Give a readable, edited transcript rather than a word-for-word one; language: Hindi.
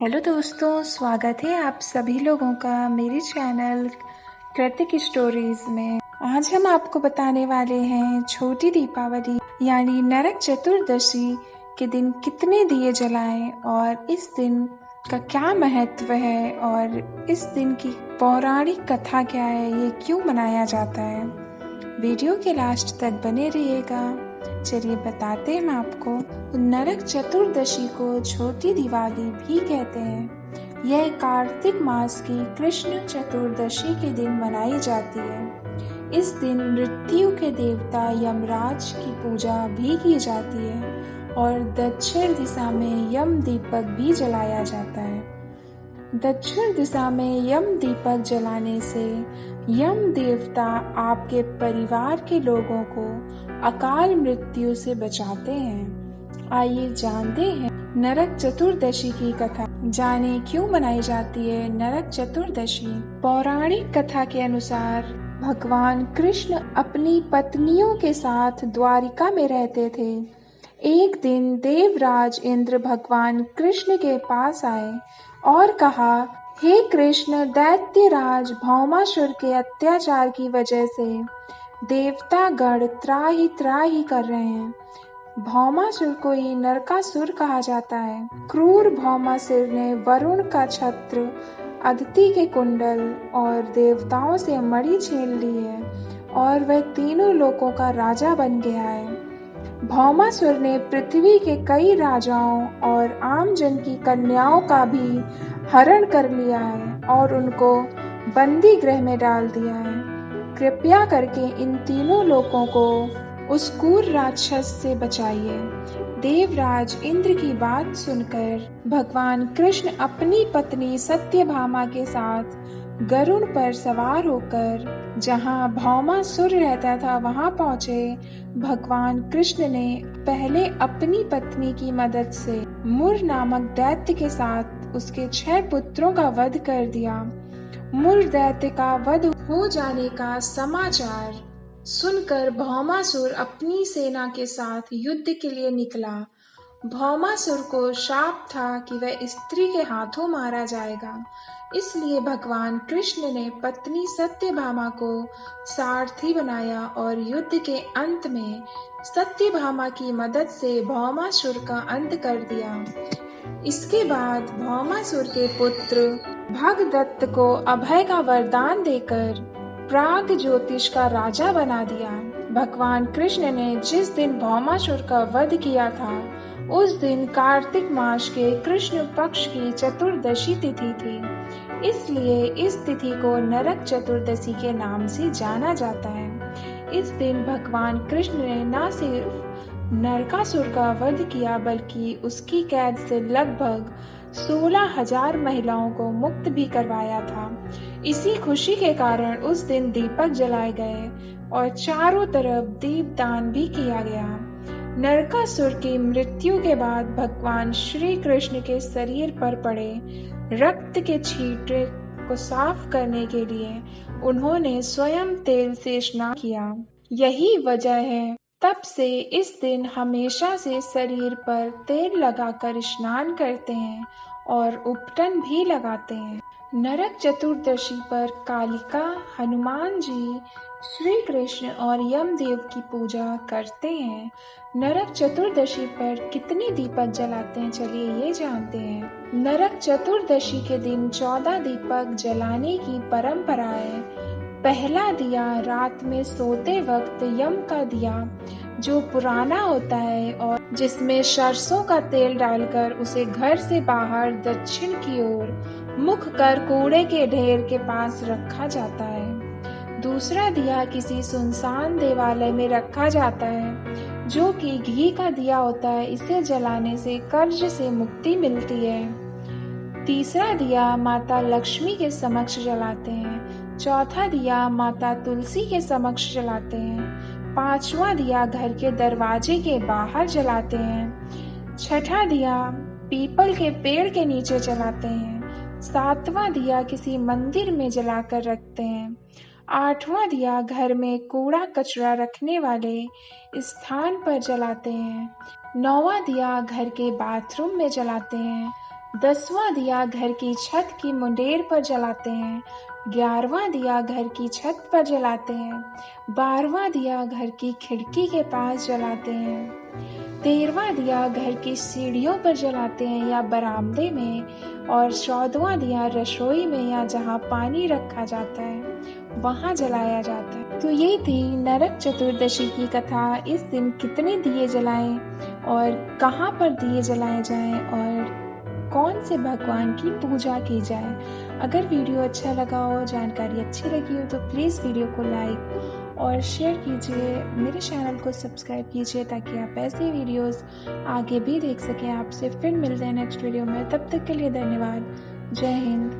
हेलो दोस्तों, स्वागत है आप सभी लोगों का मेरे चैनल कृतिक स्टोरीज में। आज हम आपको बताने वाले हैं छोटी दीपावली यानी नरक चतुर्दशी के दिन कितने दिए जलाएं और इस दिन का क्या महत्व है और इस दिन की पौराणिक कथा क्या है, ये क्यों मनाया जाता है। वीडियो के लास्ट तक बने रहिएगा। चलिए बताते हैं आपको। नरक चतुर्दशी को छोटी दिवाली भी कहते हैं। यह कार्तिक मास की कृष्ण चतुर्दशी के दिन मनाई जाती है। इस दिन मृत्यु के देवता यमराज की पूजा भी की जाती है और दक्षिण दिशा में यम दीपक भी जलाया जाता है। दक्षिण दिशा में यम दीपक जलाने से यम देवता आपके परिवार के लोगों को अकाल मृत्यु से बचाते हैं। आइए जानते हैं नरक चतुर्दशी की कथा। जाने क्यों मनाई जाती है नरक चतुर्दशी। पौराणिक कथा के अनुसार भगवान कृष्ण अपनी पत्नियों के साथ द्वारिका में रहते थे। एक दिन देवराज इंद्र भगवान कृष्ण के पास आए और कहा, हे कृष्ण, दैत्यराज भौमासुर के अत्याचार की वजह से देवतागण त्राहि त्राहि कर रहे हैं। भौमासुर को ही नरकासुर कहा जाता है। क्रूर भौमासुर ने वरुण का छत्र, अदिति के कुंडल और देवताओं से मणि छीन ली है और वह तीनों लोकों का राजा बन गया है। भौमासुर ने पृथ्वी के कई राजाओं और आम जन की कन्याओं का भी हरण कर लिया है और उनको बंदी गृह में डाल दिया है। कृपया करके इन तीनों लोगों को उस क्रूर राक्षस से बचाइए। देवराज इंद्र की बात सुनकर भगवान कृष्ण अपनी पत्नी सत्यभामा के साथ गरुड़ पर सवार होकर जहाँ भौमासुर रहता था वहां पहुंचे। भगवान कृष्ण ने पहले अपनी पत्नी की मदद से मुर नामक दैत्य के साथ उसके 6 पुत्रों का वध कर दिया। मुर दैत्य का वध हो जाने का समाचार सुनकर भौमासुर अपनी सेना के साथ युद्ध के लिए निकला। भौमासुर को शाप था कि वह स्त्री के हाथों मारा जाएगा, इसलिए भगवान कृष्ण ने पत्नी सत्यभामा को सारथी बनाया और युद्ध के अंत में सत्यभामा की मदद से भौमासुर का अंत कर दिया। इसके बाद भौमासुर के पुत्र भगदत्त को अभय का वरदान देकर प्राग ज्योतिष का राजा बना दिया। भगवान कृष्ण ने जिस दिन भौमासुर का वध किया था उस दिन कार्तिक मास के कृष्ण पक्ष की चतुर्दशी तिथि थी, इसलिए इस तिथि को नरक चतुर्दशी के नाम से जाना जाता है। इस दिन भगवान कृष्ण ने न सिर्फ नरकासुर का वध किया बल्कि उसकी कैद से लगभग 16,000 महिलाओं को मुक्त भी करवाया था। इसी खुशी के कारण उस दिन दीपक जलाए गए और चारों तरफ दीपदान भी किया गया। नरकासुर की मृत्यु के बाद भगवान श्री कृष्ण के शरीर पर पड़े रक्त के छींटे को साफ करने के लिए उन्होंने स्वयं तेल से स्नान किया। यही वजह है तब से इस दिन हमेशा से शरीर पर तेल लगाकर स्नान करते हैं और उपटन भी लगाते हैं। नरक चतुर्दशी पर कालिका, हनुमान जी, श्री कृष्ण और यमदेव की पूजा करते हैं। नरक चतुर्दशी पर कितने दीपक जलाते हैं, चलिए ये जानते हैं। नरक चतुर्दशी के दिन 14 दीपक जलाने की परंपरा है। पहला दिया रात में सोते वक्त यम का दिया, जो पुराना होता है और जिसमें सरसों का तेल डालकर उसे घर से बाहर दक्षिण की ओर मुख कर कूड़े के ढेर के पास रखा जाता है। दूसरा दिया किसी सुनसान देवालय में रखा जाता है, जो कि घी का दिया होता है। इसे जलाने से कर्ज से मुक्ति मिलती है। तीसरा दिया माता लक्ष्मी के समक्ष जलाते हैं। चौथा दिया माता तुलसी के समक्ष जलाते हैं। पांचवा दिया घर के दरवाजे के बाहर जलाते हैं। छठा दिया पीपल के पेड़ के नीचे जलाते हैं। सातवां दिया किसी मंदिर में जलाकर रखते हैं। आठवां दिया घर में कूड़ा कचरा रखने वाले स्थान पर जलाते हैं। नौवां दिया घर के बाथरूम में जलाते हैं। 10वां दिया घर की छत की मुंडेर पर जलाते हैं। 11वां दिया घर की छत पर जलाते हैं। 12वां दिया घर की खिड़की के पास जलाते हैं। 13वां दिया घर की सीढ़ियों पर जलाते हैं या बरामदे में। और 14वां दिया रसोई में या जहाँ पानी रखा जाता है वहाँ जलाया जाता है। तो ये थी नरक चतुर्दशी की कथा। इस दिन कितने दिए जलाएं और कहाँ पर दिए जलाए जाएं और कौन से भगवान की पूजा की जाए। अगर वीडियो अच्छा लगा हो, जानकारी अच्छी लगी हो तो प्लीज़ वीडियो को लाइक और शेयर कीजिए। मेरे चैनल को सब्सक्राइब कीजिए ताकि आप ऐसे वीडियोस आगे भी देख सकें। आपसे फिर मिलते हैं नेक्स्ट वीडियो में। तब तक के लिए धन्यवाद। जय हिंद।